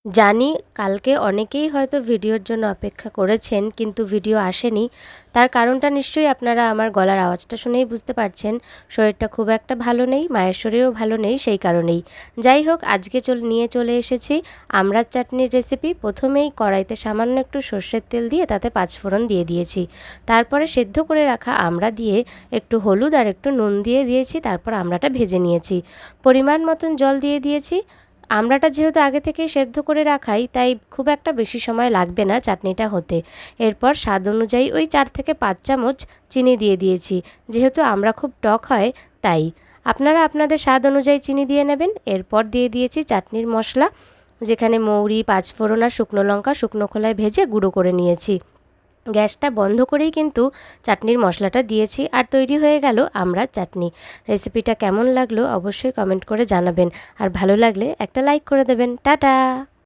জানি কালকে অনেকেই হয়তো ভিডিওর জন্য অপেক্ষা করেছেন, কিন্তু ভিডিও আসেনি। তার কারণটা নিশ্চয়ই আপনারা আমার গলার আওয়াজটা শুনেই বুঝতে পারছেন। শরীরটা খুব একটা ভালো নেই, মায়ের শরীরও ভালো নেই সেই কারণেই। যাই হোক, আজকে নিয়ে চলে এসেছি আমড়ার চাটনির রেসিপি। প্রথমেই কড়াইতে সামান্য একটু সর্ষের তেল দিয়ে তাতে পাঁচফোড়ন দিয়ে দিয়েছি। তারপরে সেদ্ধ করে রাখা আমড়া দিয়ে একটু হলুদ আর একটু নুন দিয়ে দিয়েছি। তারপর আমড়াটা ভেজে নিয়েছি। পরিমাণ মতন জল দিয়ে দিয়েছি। আমড়াটা যেহেতু আগে থেকেই সেদ্ধ করে রাখাই, তাই খুব একটা বেশি সময় লাগবে না চাটনিটা হতে। এরপর স্বাদ অনুযায়ী ওই 4 থেকে 5 চামচ চিনি দিয়ে দিয়েছি। যেহেতু আমড়া খুব টক হয় তাই। আপনারা আপনাদের স্বাদ অনুযায়ী চিনি দিয়ে নেবেন। এরপর দিয়ে দিয়েছি চাটনির মশলা, যেখানে মৌরি, পাঁচফোড়ন আর শুকনো লঙ্কা শুকনো খোলায় ভেজে গুঁড়ো করে নিয়েছি। গ্যাসটা বন্ধ করেই কিন্তু চাটনির মশলাটা দিয়েছি, আর তৈরি হয়ে গেল আমড়ার চাটনি। রেসিপিটা কেমন লাগলো অবশ্যই কমেন্ট করে জানাবেন, আর ভালো লাগলে একটা লাইক করে দেবেন। টাটা।